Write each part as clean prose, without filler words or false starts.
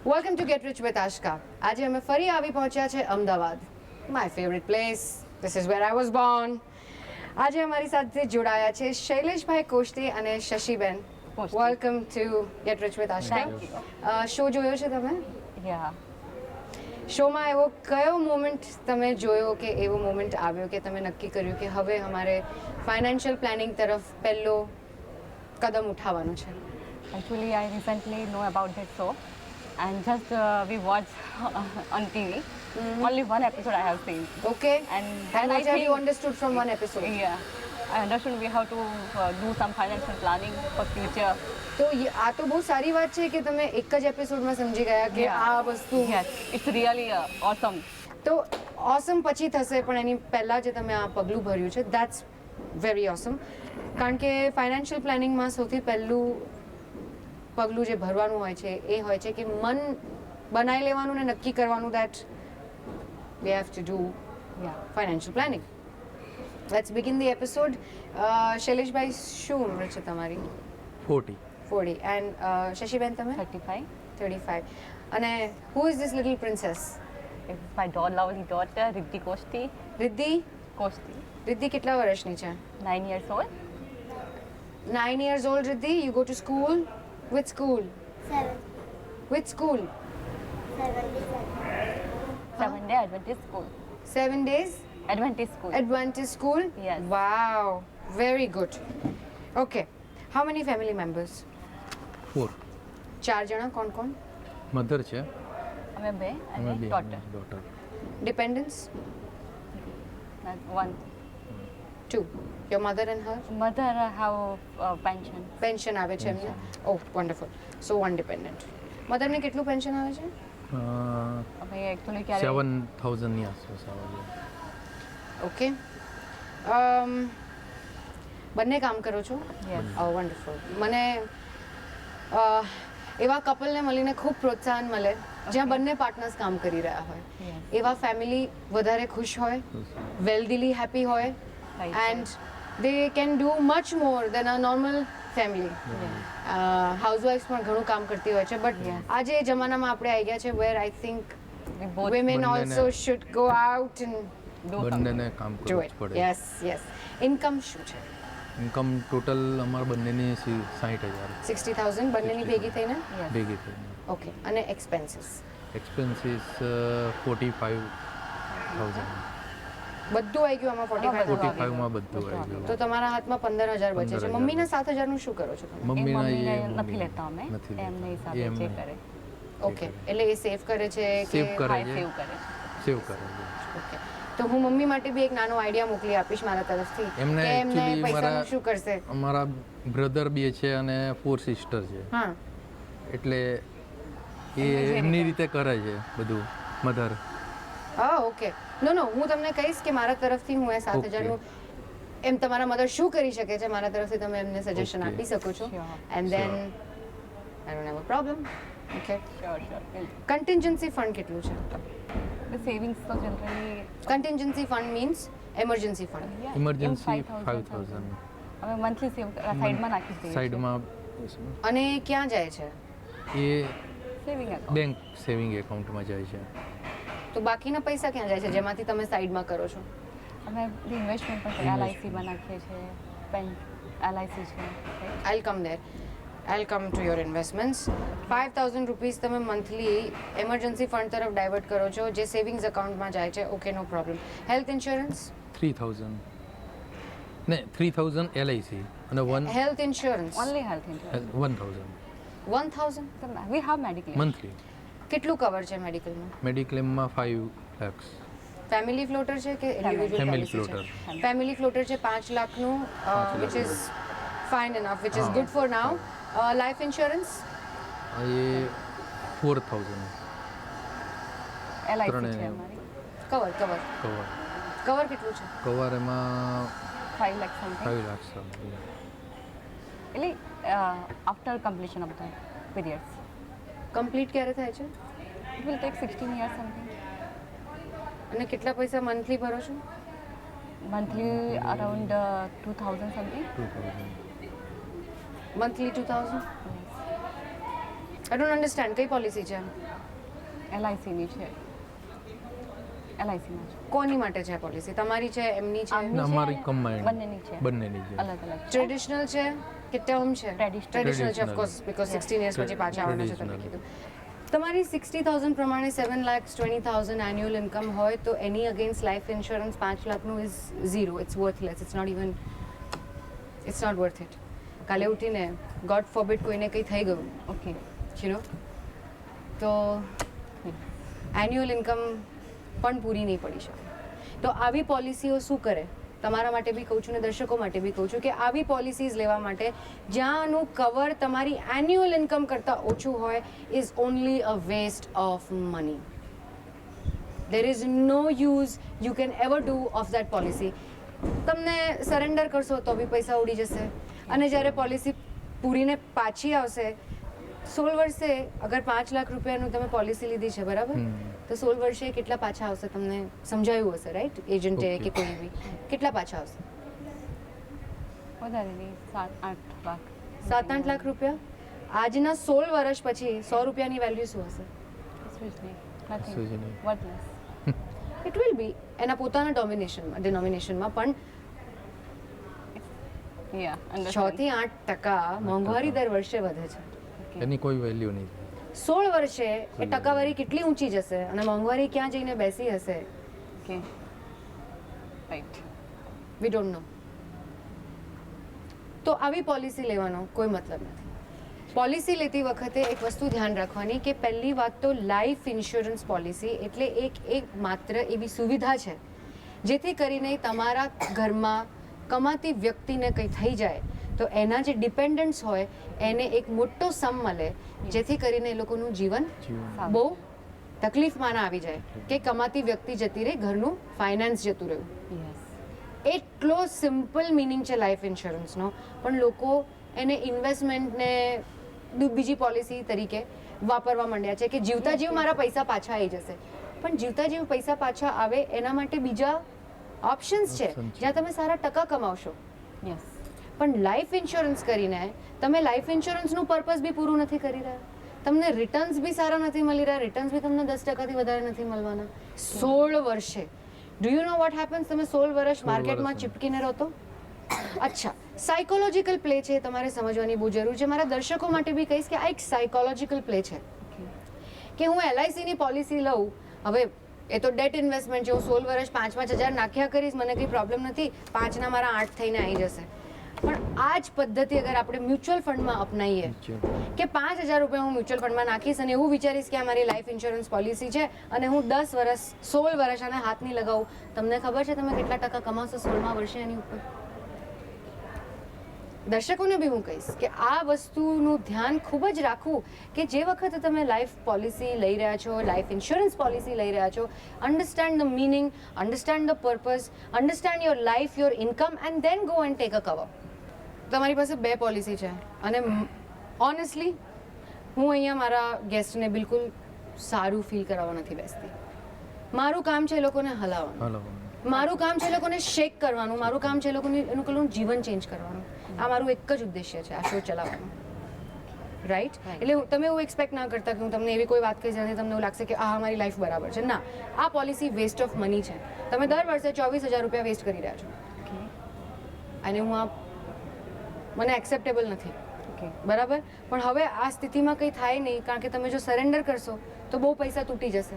Welcome to gate rich with Aashka. આજે અમે ફરી આવી પહોંચ્યા છે Ahmedabad, my favourite place. This is wear I was Born. આજે અમારી સાથે જોડાયા છે શૈલેષભાઈ કોષ્ટી અને Shashiben. Welcome to gate rich with Aashka. Show જોયો છે તમે? યા શોમાં એવો કયો મોમેન્ટ તમે જોયો કે એવો મોમેન્ટ આવ્યો કે તમે નક્કી કર્યું કે હવે અમારે ફાઇનાન્શિયલ પ્લાનિંગ તરફ પહેલો કદમ ઉઠાવવાનો છે? actually I recently know about that show and just we watched on TV. Only one episode I have seen. Okay. And And I what have you think- understood from one episode? Yeah, I understood we have to do some financial planning for future. તો આ તો બહુ સારી વાત છે કે તમે એક જ એપિસોડમાં સમજી ગયા કે Yeah. આ વસ્તુ. Yes, it's really awesome. તો ઓસમ પછી થશે, પણ એની પહેલાં જે તમે આ પગલું ભર્યું છે દેટ્સ વેરી ઓસમ. કારણ કે ફાઇનાન્શિયલ પ્લાનિંગમાં સૌથી પહેલું પગલું જે ભરવાનું હોય છે એ હોય છે કે મન બનાવી લેવાનું ને નક્કી કરવાનું that we have to do Yeah, financial planning. Let's begin the episode. શૈલેષભાઈ, શું ઉંમર છે તમારી? 40. 40. એન્ડ શશીબેન, તમે? 35. 35. અને who is this little princess? It's my lovely daughter Riddhi Koshti. Riddhi. Riddhi કેટલા વર્ષની છે? 9 years old. 9 years old. Riddhi, you go to school? Which school? 7. Which school? 7-day Adventist school. 7 days Adventist school. Adventist school? Yes. Wow, very good. Okay. How many family members? 4. 4 જણા. કોણ કોણ? Mother છે અમે બે અમે અને બે daughter. Daughter. Dependents? One. 2. Your mother and her? Mother have pension. Pension આવે છે એમને? Oh, wonderful. So one dependent. મધરને કેટલું પેન્શન આવે છે? અમે actually ક્યારે 7,000 ની આસપાસ આવે છે. ઓકે. બંને કામ કરો છો? Yes. વન્ડરફુલ. મને એવા કપલને મળીને ખૂબ પ્રોત્સાહન મળે જ્યાં બંને પાર્ટનર્સ કામ કરી રહ્યા હોય. Yes. એવા ફેમિલી વધારે ખુશ હોય, વેલ્ધીલી હેપી હોય, Right. And they can do much more than a normal family. હાઉસવાઇફ્સ પણ ઘણું કામ કરતી હોય છે, બટ Yes. આજે એ જમાનામાં આપણે આવી ગયા છે where I think We both women બંનેને- also should go out and do something. બંનેને કામ do કરવું it. જ પડે. Yes, yes. ઇન્કમ શું છે? ઇન્કમ ટોટલ અમારા બંનેની 60,000 60,000 બંનેની ભેગી થઈને? Yes. ભેગી થઈને. ઓકે. અને એક્સપેન્સીસ એક્સપેન્સીસ 45,000. બધું આવી ગયું આમાં? 45,000. 45 માં બધું આવી તો ગયું. તમારા હાથમાં 15,000 બચે છે. 15,000. મમ્મીના 7,000 શું કરો છો તમે? મમ્મીના મમ્મીને એ નથી લેતા અમે. નથી લેતા. એમને હિસાબે એ જે એમને કરે. ઓકે. એટલે એ સેવ કરે છે કે? Save કરે High છે. save કરે છે. સેવ કરે છે. ઓકે. તો હું મમ્મી માટે બી એક નાનો આઈડિયા મોકલી આપીશ મારા તરફથી એમને કે એમને actually પૈસાનું મારા- શું કરશે. અમારા બ્રધર બે છે અને 4 સિસ્ટર છે, હા. એટલે એ એમની રીતે કરે છે બધું મધર. હા, ઓકે. નો નો, હું તમને કહીશ કે મારા તરફથી હું એ 7,000નું એમ તમારા મધર શું કરી શકે છે મારા તરફથી તમે એમને સજેશન Okay. આપી શકો છો. Sure. And then Sure. I don't have a problem. Okay. Sure, sure. Contingency fund કેટલું છે? The savings તો generally contingency fund means emergency fund. yeah, emergency એમ 5,000 અમે મંથલી સેવ સાઈડમાં નાખી દઈએ છીએ. સાઈડમાં. અને ક્યાં જાય છે? એ સેવિંગ એકાઉન્ટ. બેંક સેવિંગ એકાઉન્ટમાં જાય છે. તો બાકીના પૈસા ક્યાં જાય છે જેમાંથી તમે સાઈડમાં કરો છો? અમે ઇન્વેસ્ટમેન્ટ પણ Investment. LIC માં નાખીએ છીએ. LIC છે. I'll come there. I'll come to your investments. 5,000 rupees તમે મંથલી એમરજન્સી ફંડ તરફ ડાયવર્ટ કરો છો જે સેવિંગ્સ એકાઉન્ટમાં જાય છે. Okay, no problem. Health insurance? 3,000 ને 3,000 LIC અને health insurance Only health insurance. 1,000 1,000. We have medical. Monthly. કેટલું કવર છે મેડિકલમાં? મેડિક્લેમમાં 5 lakhs. ફેમિલી ફ્લોટર છે કે ઇન્ડિવિજ્યુઅલ Family પોલિસી floater. છે? ફેમિલી ફ્લોટર છે 5 લાખનું, which is fine enough, which is હા. Good for now. Life insurance? એ 4,000 LIC ત્રણે. છે અમારી. Cover cover. કવર કેટલું છે? કવર એમાં 5 lakhs something. 5 lakhs something. એટલે after completion of the periods. Complete ક્યારે થાય છે? It will take 16 years something. અને કેટલા પૈસા મંથલી ભરો છો? Monthly around 2,000 something. 2,000. Monthly 2,000? I don't understand. કઈ પોલિસી છે? LICની છે. LICમાં છે. કોની માટે છે પોલિસી? તમારી છે, એમની છે? આમની છે, અમારી combined. બંનેની છે. બંનેની છે. અલગ અલગ છે. ટ્રેડિશનલ છે કે ટર્મ છે? Traditional. ટ્રેડિશનલ છે, Traditional. ઓફકોર્સ, બીકોઝ 16 યર્સ પછી પાછા આવવાના છે તમે Traditional. કીધું. તમારી 60,000 પ્રમાણે 7,20,000 એન્યુઅલ ઇન્કમ હોય તો એની અગેન્સ્ટ લાઈફ ઇન્સ્યોરન્સ 5 લાખનું is zero. It's worthless. It's not even, it's not worth it. કાલે ઉઠીને ગોડ ફોરબિડ કોઈને કંઈ થઈ ગયું, ઓકે. યુ નો, તો એન્યુઅલ ઇન્કમ પણ પૂરી નહીં પડી શકે. તો આવી પોલિસીઓ શું કરે? તમારા માટે બી કહું છું ને દર્શકો માટે બી કહું છું કે આવી પોલિસીઝ લેવા માટે જ્યાંનું કવર તમારી એન્યુઅલ ઇન્કમ કરતાં ઓછું હોય is only a waste of money. There is no use you can ever do of that policy. તમને સરેન્ડર કરશો તો બી પૈસા ઉડી જશે, અને જ્યારે પોલિસી પૂરીને પાછી આવશે 16 વર્ષે અગર 5 લાખ રૂપિયાનું તમે પોલિસી લીધી છે, બરાબર, તો 16 વર્ષે કેટલા પાછા આવશે તમને સમજાયું હશે, રાઈટ? એજન્ટે કે કોઈ બી કેટલા પાછા આવશે? વધારે નહીં, 7-8 લાખ. 7-8 લાખ રૂપિયા. આજના 16 વર્ષ પછી 100 રૂપિયાની વેલ્યુ શું હશે? કશું જ નહીં. કશું જ Nothing. નહીં. Worthless. ઇટ વિલ બી એના પોતાના ડિનોમિનેશનમાં પણ Yeah, 6 understand. થી 8% મોંઘવારી દર વર્ષે વધે છે. Okay. એની કોઈ વેલ્યુ નહીં. 16 વર્ષે એ ટકાવારી કેટલી ઊંચી જશે અને મોંઘવારી ક્યાં જઈને બેસી હશે? Okay. Right. We don't know. તો આવી પોલિસી લેવાનો કોઈ મતલબ નથી. પોલિસી લેતી વખતે એક વસ્તુ ધ્યાન રાખવાની કે પહેલી વાત તો લાઈફ ઇન્સ્યોરન્સ પોલિસી એટલે એક માત્ર એવી સુવિધા છે જેથી કરીને તમારા ઘરમાં કમાતી વ્યક્તિને કંઈ થઈ જાય તો એના જે ડિપેન્ડન્ટ્સ હોય એને એક મોટો સમ મળે, જેથી કરીને એ લોકોનું જીવન જીવન. બહુ તકલીફમાં ના આવી જાય કે કમાતી વ્યક્તિ જતી રહી, ઘરનું ફાઇનાન્સ જતું રહ્યું. Yes. એટલો સિમ્પલ મિનિંગ છે લાઈફ ઇન્સ્યોરન્સનો, પણ લોકો એને ઇન્વેસ્ટમેન્ટને બીજી પોલિસી તરીકે વાપરવા માંડ્યા છે કે જીવતા જીવ મારા પૈસા પાછા આવી જશે. પણ જીવતા જીવ પૈસા પાછા આવે એના માટે બીજા ઓપ્શન્સ છે Options છે. જ્યાં તમે સારા ટકા કમાવશો. Yes. પણ લાઈફ ઇન્સ્યોરન્સ કરીને તમે લાઈફ ઇન્સ્યોરન્સનું પર્પઝ બી પૂરું નથી કરી રહ્યા, તમને રિટર્ન્સ બી સારા નથી મળી રહ્યા, રિટર્ન્સ બી તમને 10%થી વધારે નથી મળવાના 16 વર્ષે. Do you know what happens? તમે 16 વર્ષ 16 માર્કેટમાં વર્ષ. ચીપકીને રહો તો? અચ્છા, સાયકોલોજીકલ પ્લે છે, તમારે સમજવાની બહુ જરૂર છે. મારા દર્શકો માટે બી કહીશ કે આ એક સાયકોલોજીકલ પ્લે છે કે હું LICની પોલિસી લઉં. હવે એ તો ડેટ ઇન્વેસ્ટમેન્ટ છે, હું 16 વર્ષ 5-5 હજાર નાખ્યા કરીશ, મને કંઈ પ્રોબ્લેમ નથી, 5ના મારા 8 થઈને આવી જશે. પણ આ જ પદ્ધતિ અગર આપણે મ્યુચ્યુઅલ ફંડમાં અપનાવીએ કે 5,000 રૂપિયા હું મ્યુચ્યુઅલ ફંડમાં નાખીશ અને એવું વિચારીશ કે આ મારી લાઈફ ઇન્સ્યોરન્સ પોલિસી છે અને હું 10 વર્ષ 16 વર્ષ આને હાથ નહીં લગાવું, તમને ખબર છે તમે કેટલા ટકા કમાશો 16મા વર્ષે એની ઉપર? દર્શકોને બી હું કહીશ કે આ વસ્તુનું ધ્યાન ખૂબ જ રાખવું કે જે વખતે તમે લાઈફ પોલિસી લઈ રહ્યા છો, લાઈફ ઇન્સ્યોરન્સ પોલિસી લઈ રહ્યા છો, understand the meaning, understand the purpose, understand your life, your income and then go and take a cover. તમારી પાસે 2 પોલિસી છે અને ઓનેસ્ટલી હું અહીંયા મારા ગેસ્ટને બિલકુલ સારું ફીલ કરાવવા નથી બેસતી. મારું કામ છે એ લોકોને હલાવવાનું, હાલો. મારું કામ છે એ લોકોને શેક કરવાનું, મારું કામ છે એ લોકોનું જીવન ચેન્જ કરવાનું. આ મારું એક જ ઉદ્દેશ્ય છે, આ શો ચલાવવાનું. રાઈટ? એટલે તમે એવું એક્સપેક્ટ ના કરતા કે હું તમને એવી કોઈ વાત કહીશ અને તમને એવું લાગશે કે આ મારી લાઈફ બરાબર છે. ના, આ પોલિસી વેસ્ટ ઓફ મની છે. તમે દર વર્ષે 24,000 રૂપિયા વેસ્ટ કરી રહ્યા છો અને હું આ મને એક્સેપ્ટેબલ નથી. Okay. બરાબર? પણ હવે આ સ્થિતિમાં કંઈ થાય નહીં, કારણ કે તમે જો સરેન્ડર કરશો તો બહુ પૈસા તૂટી જશે.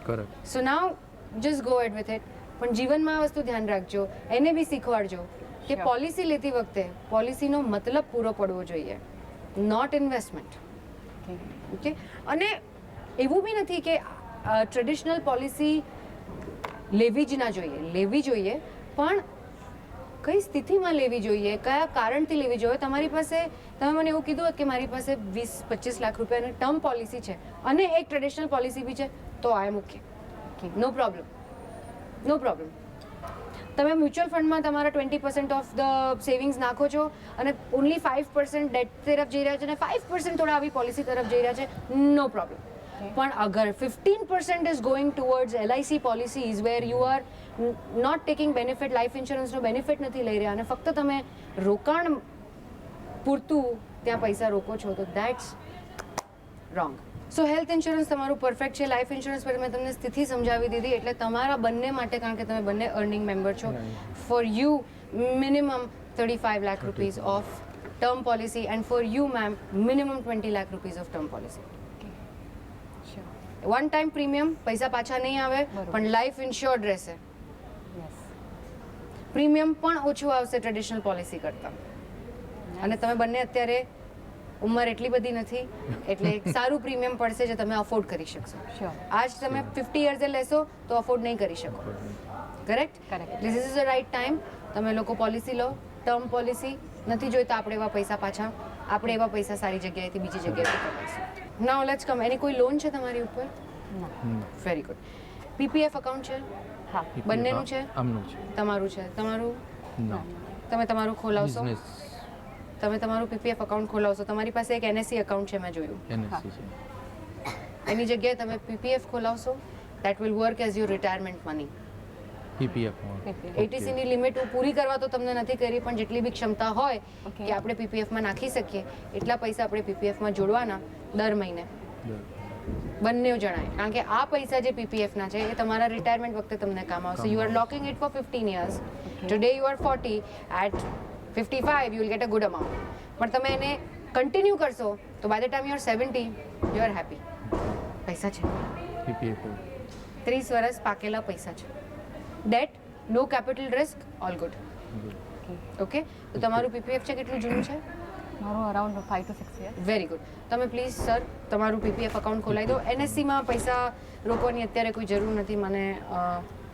Correct. So now just go ahead with it. પણ જીવનમાં આ વસ્તુ ધ્યાન રાખજો, એને બી શીખવાડજો કે Sure. પોલિસી લેતી વખતે પોલિસીનો મતલબ પૂરો પડવો જોઈએ, નોટ ઇન્વેસ્ટમેન્ટ. Okay. ઓકે? અને એવું બી નથી કે ટ્રેડિશનલ પોલિસી લેવી જ ના જોઈએ, લેવી જોઈએ, પણ કઈ સ્થિતિમાં લેવી જોઈએ, કયા કારણથી લેવી જોઈએ. તમારી પાસે, તમે મને એવું કીધું હોત કે મારી પાસે 20-25 લાખ રૂપિયાની ટર્મ પોલિસી છે અને એક ટ્રેડિશનલ પોલિસી બી છે, તો આઈ એમ ઓકે, નો પ્રોબ્લેમ, નો પ્રોબ્લેમ. તમે મ્યુચ્યુઅલ ફંડમાં તમારા 20% ઓફ ધ સેવિંગ્સ નાખો છો અને ઓનલી 5% ડેટ તરફ જઈ રહ્યા છે અને 5% થોડા આવી પોલિસી તરફ જઈ રહ્યા છે, નો પ્રોબ્લેમ. પણ અગર 15% is going towards LIC policies where you are not taking benefit, life ઇન્સ્યોરન્સનો બેનિફિટ નથી લઈ રહ્યા અને ફક્ત તમે રોકાણ પૂરતું ત્યાં પૈસા રોકો છો, તો that's wrong. So health insurance તમારું પરફેક્ટ છે. લાઈફ ઇન્સ્યોરન્સ પર મેં તમને સ્થિતિ સમજાવી દીધી, એટલે તમારા બંને માટે, કારણ કે તમે બંને અર્નિંગ મેમ્બર છો, for you minimum 35 lakh rupees of term policy and for you ma'am minimum 20 lakh rupees of term policy. Sure. One time premium, પૈસા પાછા નહીં આવે, બરોબર. પણ લાઈફ ઇન્શ્યોર્ડ રહેશે. યસ. પ્રીમિયમ પણ ઓછું આવશે ટ્રેડિશનલ પોલિસી કરતાં. અને તમે બંને અત્યારે ઉંમર એટલી બધી નથી, એટલે એક સારું પ્રીમિયમ પડશે જે તમે અફોર્ડ કરી શકશો. શ્યોર. આજ તમે 50 યર્સે લેશો તો અફોર્ડ નહીં કરી શકો. Correct? Correct. This is the right time. તમે લોકો પોલિસી લો, ટર્મ પોલિસી. નથી જોઈતા આપણે એવા પૈસા પાછા, આપણે એવા પૈસા સારી જગ્યાએથી બીજી જગ્યાએથી કમાઈશું. નાઉ લેટ્સ કમ. એની કોઈ લોન છે તમારી ઉપર? ના. Very good. પીપીએફ અકાઉન્ટ છે? હા. બંનેનું છે? આમનું છે. તમારું છે? તમારું ના. તમે તમારું ખોલાવશો? બિઝનેસ તમે તમારું પીપીએફ અકાઉન્ટ ખોલાવશો. તમારી પાસે એક એનએસસી અકાઉન્ટ છે, મેં જોયું. એનએસસી છે. એની જગ્યાએ તમે પીપીએફ ખોલાવશો. That will work as your retirement money. પીપીએફમાં PPF. એટીસીની લિમિટ હું પૂરી કરવા તો તમને નથી કરી, પણ જેટલી બી ક્ષમતા હોય Okay. કે આપણે પીપીએફમાં નાખી શકીએ એટલા પૈસા આપણે પીપીએફમાં જોડવાના દર મહિને, બંને જણાય. કારણ કે આ પૈસા જે પીપીએફના છે એ તમારા રિટાયરમેન્ટ વખતે તમને કામ આવશે. You are locking it for 15 years. Today you are 40, at 55 you will get a good amount. પણ તમે એને કન્ટિન્યુ કરશો તો by the time you are 70 you are happy. પૈસા છે, પીપીએફ 30 વર્ષ પાકેલા પૈસા છે. Debt, no capital risk, all good. Okay, તો તમારું પીપીએફ છે કેટલું જૂનું છે? મારું around 5 to 6 years. Very good. તમે પ્લીઝ સર તમારું પીપીએફ અકાઉન્ટ ખોલાવી દો. એનએસસીમાં પૈસા રોકવાની અત્યારે કોઈ જરૂર નથી. મને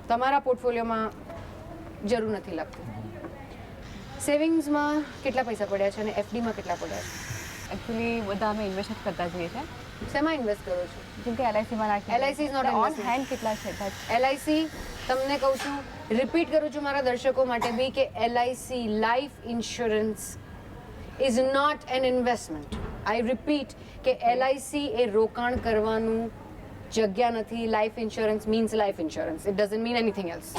તમારા પોર્ટફોલિયોમાં જરૂર નથી લાગતી. સેવિંગ્સમાં કેટલા પૈસા પડ્યા છે અને એફડીમાં કેટલા પડ્યા છે? એકચ્યુઅલી બધા અમે ઇન્વેસ્ટ જ કરતા જઈએ છીએ. શેમાં ઇન્વેસ્ટ કરો છો? જેમ કે LICમાં નાખીએ. LIC is not on investment. Hand કેટલા છે? That's એલઆઈસી, તમને કહું છું, રિપીટ કરું છું મારા દર્શકો માટે બી, કે LIC life insurance is not an investment. I repeat કે એલઆઈસી એ રોકાણ કરવાનું જગ્યા નથી. Life insurance means life insurance. It doesn't mean anything else.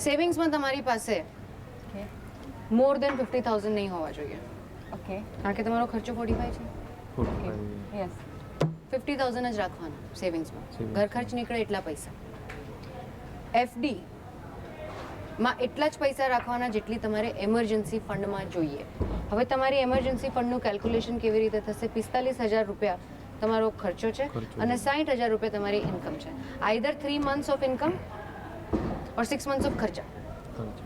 સેવિંગ્સમાં તમારી પાસે okay. મોર દેન 50,000 નહીં હોવા જોઈએ, Okay. કારણ કે તમારો ખર્ચો 45 છે. Okay. Yes. 50,000 જ રાખવાના સેવિંગ્સમાં. Savings. ઘર ખર્ચ નીકળે એટલા પૈસા. એફડી માં એટલા જ પૈસા રાખવાના જેટલી તમારે એમરજન્સી ફંડમાં જોઈએ. હવે તમારી એમરજન્સી ફંડનું કેલ્ક્યુલેશન કેવી રીતે થશે? 45,000 રૂપિયા તમારો ખર્ચો છે ખર્ચો. અને 60,000 રૂપિયા તમારી ઇન્કમ છે. Either 3 months of income or 6 months of ખર્ચા.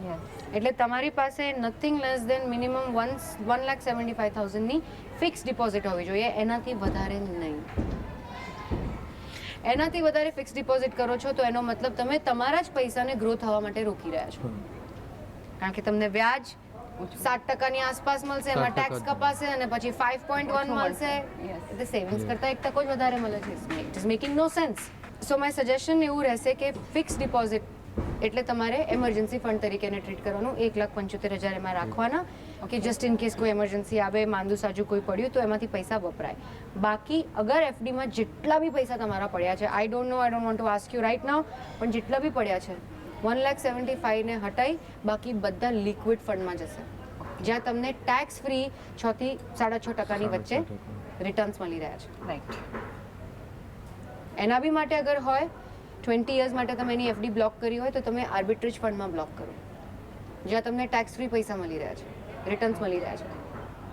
Yes. એટલે તમારી પાસે નથિંગ લેસ દેન મિનિમમ 1,75,000 ની ફિક્સ ડિપોઝિટ હોવી જોઈએ, એનાથી વધારે નહીં. એનાથી વધારે ફિક્સ ડિપોઝિટ કરો છો તો એનો મતલબ તમે તમારા જ પૈસાને ગ્રો થવા માટે રોકી રહ્યા છો. કારણ કે તમને વ્યાજ 7% આસપાસ મળશે, એમાં 7% ટેક્સ કપાશે અને પછી 5.1 મળશે. Yes. એટલે સેવિંગ્સ કરતાં 1% જ વધારે મળે છે. It is making no sense. So my suggestion એવું રહેશે કે ફિક્સ ડિપોઝિટ એટલે તમારે એમરજન્સી ફંડ તરીકે એને ટ્રીટ કરવાનું. 1,75,000 એમાં રાખવાના કે જસ્ટ ઇન કેસ કોઈ એમરજન્સી આવે, માંદું સાજું કોઈ પડ્યું તો એમાંથી પૈસા વપરાય. બાકી અગર એફડીમાં જેટલા બી પૈસા તમારા પડ્યા છે, I don't want to ask you right now, પણ જેટલા બી પડ્યા છે 1,75,000 ને હટાઈ બાકી બધા લિક્વિડ ફંડમાં જશે, જ્યાં તમને ટેક્સ ફ્રી 6 થી 6.5% વચ્ચે રિટર્ન્સ મળી રહ્યા છે. Right. એના બી માટે અગર હોય 20 years માટે તમે એની એફડી બ્લોક કરી હોય તો તમે આર્બિટ્રેજ ફંડમાં બ્લોક કરો, જ્યાં તમને ટેક્સ ફ્રી પૈસા મળી રહ્યા છે, રિટર્ન્સ મળી રહ્યા છે.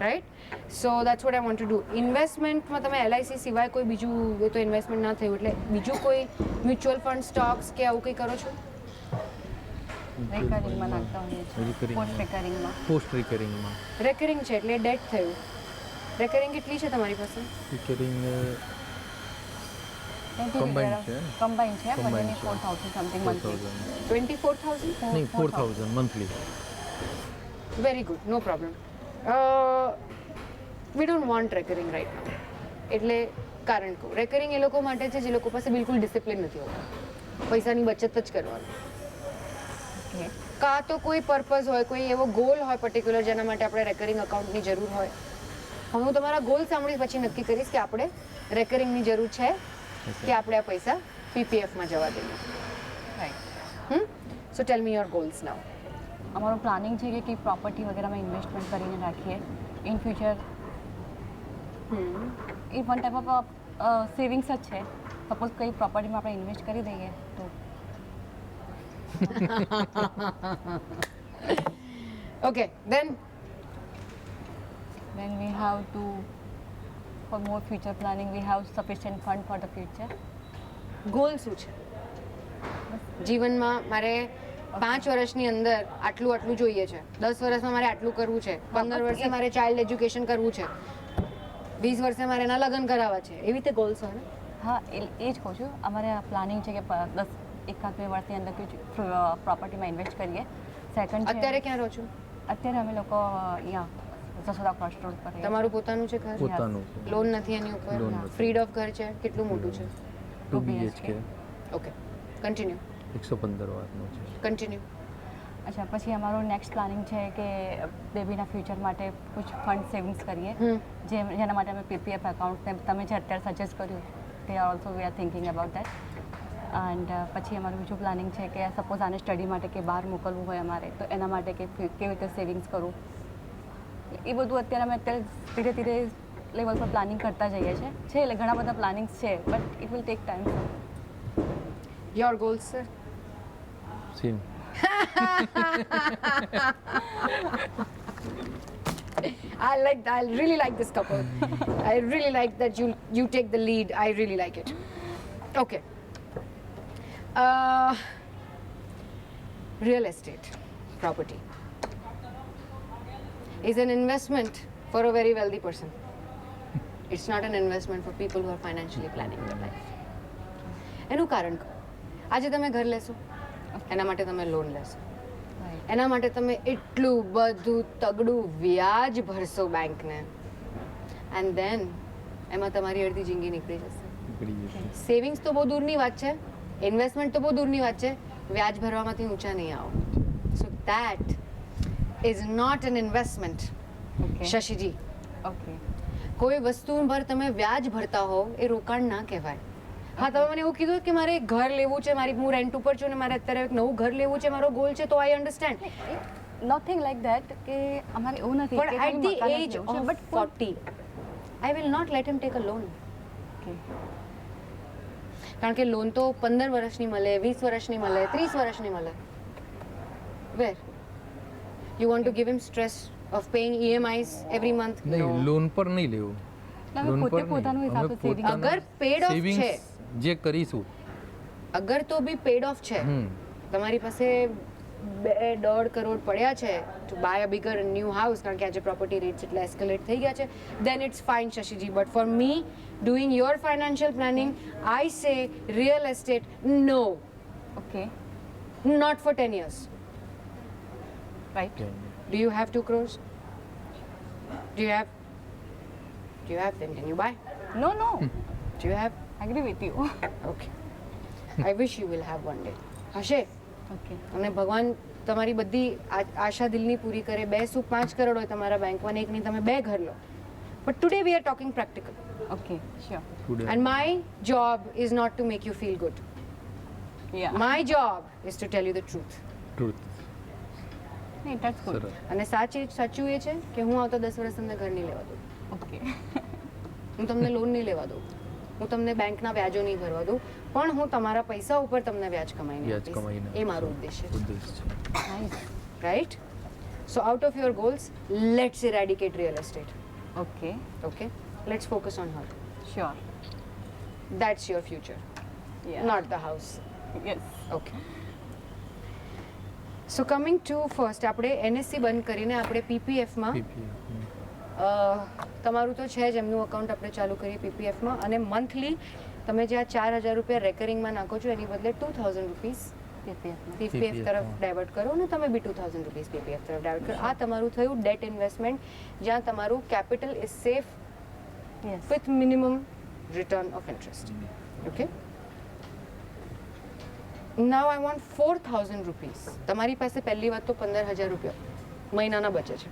Right? So that's what I want to do. ઇન્વેસ્ટમેન્ટમાં તમે એલઆઈસી સિવાય કોઈ બીજું, એ તો ઇન્વેસ્ટમેન્ટ ના થયું, એટલે બીજું કોઈ મ્યુચ્યુઅલ ફંડ, સ્ટોક્સ કે આવું કંઈ કરો છો? Recurringમાં નાખતા હોઈએ છીએ. Recurring. Post recurringમાં. પોસ્ટ રિકરિંગમાં રેકરિંગ છે એટલે ડેટ થયું. રેકરિંગ કેટલી છે તમારી પાસે? રિકરિંગ Combined છે. Combined છે. Combined બંનેની છે. 4,000 something monthly. 24,000? નહીં 4,000 monthly. Very good, no problem. We don't want recurring right now. એટલે કારણ કહું, રેકરિંગ એ લોકો માટે છે જે લોકો પાસે બિલકુલ ડિસિપ્લિન નથી હોતા, પૈસાની બચત જ કરવાની. Okay. કાં તો કોઈ પર્પઝ હોય, કોઈ એવો ગોલ હોય પર્ટિક્યુલર જેના માટે આપણે રેકરિંગ અકાઉન્ટની જરૂર હોય. હવે હું તમારા ગોલ સાંભળી પછી નક્કી કરીશ કે આપણે રેકરિંગની જરૂર છે કે આપણે આ પૈસા પીપીએફમાં જવા દઈએ. Right. So tell me your goals now. અમારું પ્લાનિંગ છે કે પ્રોપર્ટી વગેરેમાં ઇન્વેસ્ટમેન્ટ કરીને રાખીએ ઇન ફ્યુચર. એ વન ટાઈપ ઓફ સેવિંગ્સ જ છે. સપોઝ કંઈ પ્રોપર્ટીમાં આપણે ઇન્વેસ્ટ કરી દઈએ તો okay then then we have to, for more future planning, we have sufficient fund for the future. Goal શું છે જીવનમાં? મારે 5 વર્ષની અંદર આટલું આટલું જોઈએ છે, 10 વર્ષમાં મારે આટલું કરવું છે, 15 વર્ષે મારે ચાઇલ્ડ એજ્યુકેશન કરવું છે, 20 વર્ષે મારે એના લગ્ન કરાવવા છે, એવી રીતે ગોલ્સ હોય ને? હા એ જ કહું છું. અમારે પ્લાનિંગ છે કે 1-2 વર્ષની અંદર કોઈ પ્રોપર્ટીમાં ઇન્વેસ્ટ કરીએ. સેકન્ડ અત્યારે ક્યાં રહો છો? અત્યારે અમે લોકો અહીંયા જસોદા ક્રોસ રોડ પર રહીએ. તમારું પોતાનું છે ઘર? પોતાનું લોન નથી એની ઉપર? લોન નથી. ફ્રીડ ઓફ ઘર છે? કેટલું મોટું છે? 2 BHK ઓકે કન્ટિન્યુ 115 વારનું છે. કન્ટિન્યુ. અચ્છા, પછી અમારું નેક્સ્ટ પ્લાનિંગ છે કે બેબીના ફ્યુચર માટે કુછ ફંડ સેવિંગ્સ કરીએ, જેના માટે અમે PPF એકાઉન્ટને તમે જે અત્યારે સજેસ્ટ કર્યું તે also we are thinking about that. And પછી અમારું બીજું પ્લાનિંગ છે કે સપોઝ આને સ્ટડી માટે કે બહાર મોકલવું હોય અમારે તો એના માટે કે કેવી રીતે સેવિંગ્સ કરું, એ બધું અત્યારે અમે ધીરે ધીરે લેવલ પર પ્લાનિંગ કરતા જઈએ છીએ. એટલે ઘણા બધા પ્લાનિંગ્સ છે but it will take time. Your goals sir? Same. I really like this couple. I really like that you take the lead. I really like it. Okay. Real estate property is an investment for a very wealthy person. It's not an investment for people who are financially planning their life. એનું કારણ કહો. આજે તમે ઘર લેશો, એના માટે તમે લોન લેશો, એના માટે તમે એટલું બધું તગડું વ્યાજ ભરશો બેંકને, એન્ડ દેન એમાં તમારી અડધી જિંદગી નીકળી જશે. સેવિંગ્સ તો બહુ દૂરની વાત છે, ઇન્વેસ્ટમેન્ટ તો બહુ દૂરની વાત છે, વ્યાજ ભરવામાંથી ઊંચા નહીં આવો. So that is not an investment. શશીજી, ઓકે, કોઈ વસ્તુ પર તમે વ્યાજ ભરતા હો એ રોકાણ ના કહેવાય. હા, તમે મને એવું કીધું કે મારે ઘર લેવું છે, હું રેન્ટ ઉપર છું ને મારે અત્યારે એક નવું ઘર લેવું છે, મારો ગોલ છે, તો I understand. Nothing like that કે અમારે એવું નથી પણ at the age of 40 I will not let him take a loan. કારણ કે લોન તો 15 વર્ષની મળે, 20 વર્ષની મળે, 30 વર્ષની મળે. Where you want to give him stress of paying EMIs every month? નહીં, લોન પર નહીં લેવું. લોન પર પોતાનું હિસાબે saving અગર પેડ ઓફ છે, જે કરીશું અગર તો બી પેડ ઓફ છે, તમારી પાસે 2.5 કરોડ પડ્યા છે to buy a bigger new house, કારણ કે આજે પ્રોપર્ટી રેટ્સ એટલે એસ્કેલેટ થઈ ગયા છે, દેન ઇટ્સ ફાઇન શશીજી. But for me doing your financial planning I say real estate no, okay, not for 10 years. રાઈટ. Do you have 2 crores? Do you have? Then can you buy? No no, Do you have? Agree with you. Okay. I wish you will have one day. હશે. Okay, અને ભગવાન તમારી બધી આશા દિલની પૂરી કરે. 2 શું 5 કરોડ હોય તમારા બેંકમાં, એકની તમે 2 ઘર લો. But today we are talking practical. Okay, sure. And my job is not to make you feel good. Yeah, My job is to tell you the truth. Truth. નહીં, ધેટ્સ ગુડ. સરસ. અને સાચું એ છે કે હું આવતો 10 વર્ષ તમને ઘર નહીં લેવા દઉં, ઓકે, હું તમને લોન નહીં લેવા દઉં, હું તમને બેંકના વ્યાજો નહીં ભરવા દઉં, પણ હું તમારા પૈસા ઉપર તમને વ્યાજ કમાઈને વ્યાજ આપીશ. કમાઈને એ મારું ઉદ્દેશ્ય છે. ઉદ્દેશ છે. Nice. Right? So out of your goals let's ઇરેડિકેટ real estate. Okay, Okay, let's focus on her. Sure. That's your future, not the house. Yes. Okay. So coming to first, આપણે NSC બંધ કરીને આપણે PPF માં તમારું તો છે જ એમનું અકાઉન્ટ આપણે ચાલુ કરીએ PPF માં, અને મંથલી તમે જે આ 4,000 રૂપિયા રેકરિંગમાં નાખો છો એની બદલે 2,000 રૂપીસ PPF તરફ ડાયવર્ટ કરો, અને તમે બી 2,000 રૂપીસ PPF તરફ ડાયવર્ટ કરો. આ તમારું થયું ડેટ ઇન્વેસ્ટમેન્ટ, જ્યાં તમારું capital is safe yes. with minimum return of interest. Okay? Now I want 4,000 rupees. તમારી પાસે પહેલી વાત તો 15,000 રૂપિયા મહિનાના બચે છે,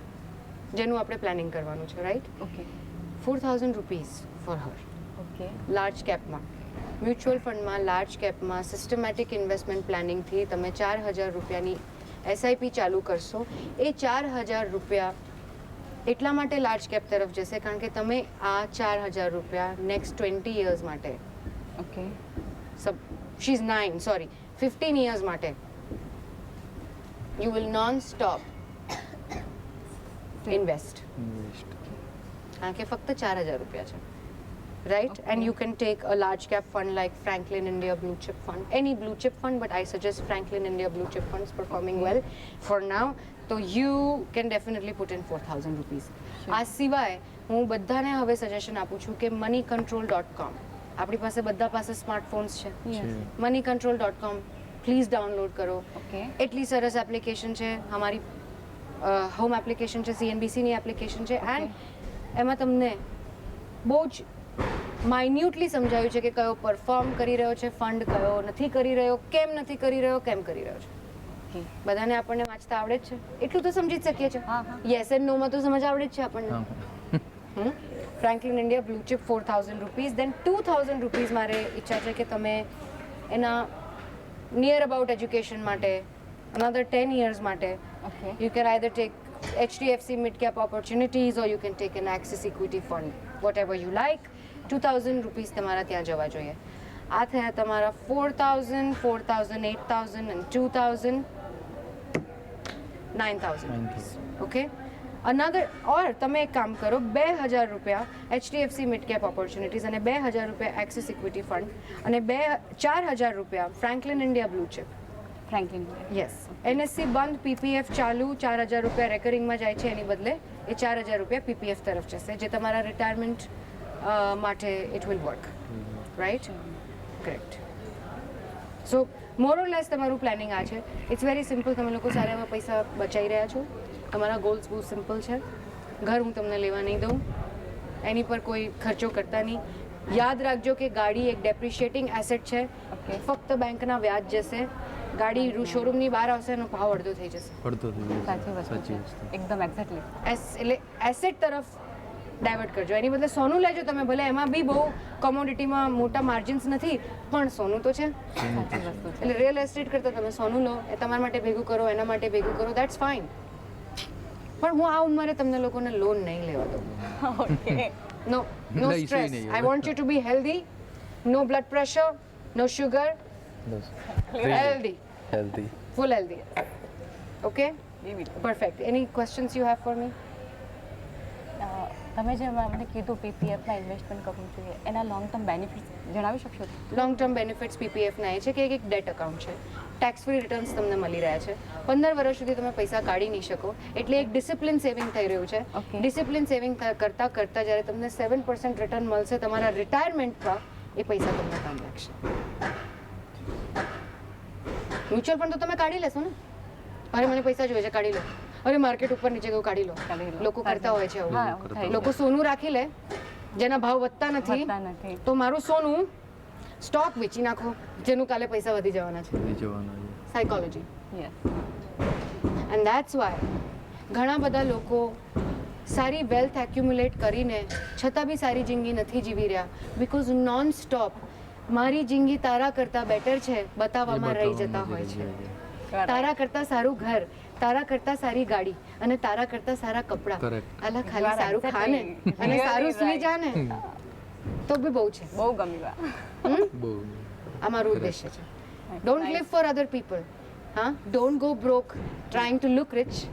જેનું આપણે પ્લાનિંગ કરવાનું છે, right? Okay, 4,000 rupees for her. Okay, large કેપમાં, મ્યુચ્યુઅલ ફંડમાં, લાર્જ કેપમાં સિસ્ટમેટિક ઇન્વેસ્ટમેન્ટ પ્લાનિંગથી તમે 4,000 રૂપિયાની SIP ચાલુ કરશો. એ 4,000 રૂપિયા એટલા માટે લાર્જ કેપ તરફ જશે કારણ કે તમે આ 4,000 રૂપિયા નેક્સ્ટ 20 યર્સ માટે okay she is 9 sorry 15 years માટે you will non stop invest કારણ કે ફક્ત 4,000 રૂપિયા છે right? Okay. And you can take a large cap fund like Franklin India Blue Chip Fund, any blue chip fund, but I suggest Franklin India Blue Chip Fund is performing well for now. So you can definitely put in 4,000 rupees. આ સિવાય હું બધાને હવે suggestion આપું છું કે moneycontrol.com આપણી પાસે બધા પાસે સ્માર્ટફોન્સ છે moneycontrol.com પ્લીઝ ડાઉનલોડ કરો ઓકે એટલી સરસ એપ્લિકેશન છે અમારી હોમ એપ્લિકેશન છે CNBCની એપ્લિકેશન છે એન્ડ એમાં તમને બહુ જ માઇન્યુટલી સમજાવ્યું છે કે કયો પરફોર્મ કરી રહ્યો છે ફંડ કયો નથી કરી રહ્યો કેમ નથી કરી રહ્યો કેમ કરી રહ્યો છે બધાને આપણને વાંચતા આવડે જ છે એટલું તો સમજી જ શકીએ છીએ હા, હા. યસ એન્ડ નોમાં તો સમજ આવડે જ છે આપણને Franklin India blue chip 4,000 rupees then 2,000 rupees મારે ઈચ્છા છે કે તમે એના નિયર અબાઉટ એજ્યુકેશન માટે another 10 years માટે okay you can either take HDFC mid cap opportunities or you can take an Axis equity fund whatever you like 2,000 rupees તમારા ત્યાં જવા જોઈએ આ થયા તમારા 4,000 4,000 8,000 and 2,000 9,000 ઓકે another or તમે એક કામ કરો 2,000 રૂપિયા HDFC mid cap opportunities અને 2,000 રૂપિયા Axis equity fund અને 4,000 રૂપિયા Franklin India blue chip Franklin yes NSC બંધ PPF ચાલુ 4,000 રૂપિયા રેકરિંગમાં જાય છે એની બદલે એ 4,000 રૂપિયા PPF તરફ જશે જે તમારા રિટાયરમેન્ટ માટે it will work right correct so more or less તમારું પ્લાનિંગ આ છે ઇટ્સ વેરી સિમ્પલ તમે લોકો સારા એવા પૈસા બચાવી રહ્યા છો તમારા ગોલ્સ બહુ સિમ્પલ છે ઘર હું તમને લેવા નહીં દઉં એની પર કોઈ ખર્ચો કરતા નહીં યાદ રાખજો કે ગાડી એક ડેપ્રિશિએટિંગ એસેટ છે Okay. ફક્ત બેંકના વ્યાજ જશે ગાડી શોરૂમની બહાર આવશે એનો ભાવ અડધો થઈ જશે પડતો થઈ સાચી જાય વસ્તુ સાચી છે વસ્તુ એકદમ એક્ઝેક્ટલી એટલે એસેટ તરફ ડાયવર્ટ કરજો એની બદલે સોનું લેજો તમે ભલે એમાં બી બહુ કોમોડિટીમાં મોટા માર્જિન્સ નથી પણ સોનું તો છે સાચી વસ્તુ છે એટલે રિયલ એસ્ટેટ કરતાં તમે સોનું લો એ તમારા માટે ભેગું કરો એના માટે ભેગું કરો દેટ્સ ફાઇન પણ હું આ ઉંમરે તમને લોકોને લોન નહીં લેવા દઉં ઓકે નો નો લઈશું સ્ટ્રેસ નહીં આઈ હવે. Want you to be healthy no blood pressure no sugar healthy healthy full healthy okay એવી perfect any questions you have for me તમે જે મને કીધું પીપીએફમાં ઇન્વેસ્ટમેન્ટ કરવું જોઈએ એના લોંગ ટર્મ બેનિફિટ્સ જણાવી શકશો લોંગ ટર્મ બેનિફિટ્સ પીપીએફના એ છે કે એક ડેટ એકાઉન્ટ છે ટેક્સ ફ્રી રિટર્ન્સ તમને મળી રહ્યા છે 15 વર્ષ સુધી તમે પૈસા કાઢી નહીં શકો એટલે એક ડિસિપ્લિન સેવિંગ થઈ રહ્યું છે Okay. ડિસિપ્લિન સેવિંગ કરતાં કરતાં જ્યારે તમને 7% રિટર્ન મળશે તમારા રિટાયરમેન્ટમાં એ પૈસા તમને કામ લાગશે મ્યુચ્યુઅલ ફંડ તો તમે કાઢી લેશો ને અરે મને પૈસા જોઈએ છે કાઢી લો અરે માર્કેટ ઉપર નીચે ગયું કાઢી લો કાઢી લો. લોકો કરતા હોય છે હા આવું એવું થાય લોકો સોનું રાખી લે જેના ભાવ વધતા વધતા નથી નથી તો મારું સોનું સ્ટોક વેચી નાખો જેનું કાલે પૈસા વધી જવાના છે વધી જવાનો છે psychology yes and that's why ઘણા બધા લોકો સારી વેલ્થ એક્યુમ્યુલેટ કરીને છતાં બી સારી જિંદગી નથી જીવી રહ્યા બિકોઝ નોન સ્ટોપ મારી જિંદગી તારા કરતાં બેટર છે બતાવવામાં રહી જતા હોય છે તારા કરતાં સારું ઘર તારા કરતાં સારી ગાડી અને તારા કરતાં સારા કપડાં Correct. અલા ખાલી સારું ખાને અને સારું સુઈ જાને તો બી બહુ છે બહુ ગમ્યું બહુ આ મારું ઉદ્દેશ્ય છે don't live for other people હા don't go broke trying to look rich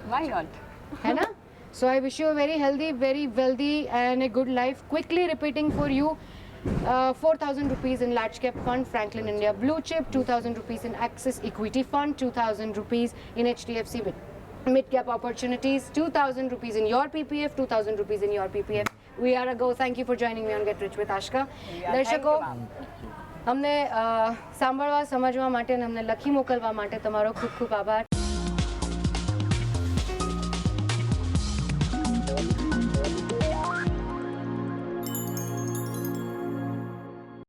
why not है ना so I wish you a very healthy very wealthy and a good life quickly repeating for you 4,000 rupees in large cap fund Franklin India blue chip 2,000 rupees in Axis equity fund 2,000 rupees in HDFC mid cap opportunities 2,000 rupees in your PPF 2,000 rupees in your PPF we are a go thank you for joining me on Get Rich with Ashka દર્શકો અમને સાંભળવા સમજવા માટે અને અમને લખી મોકલવા માટે તમારો ખૂબ ખૂબ આભાર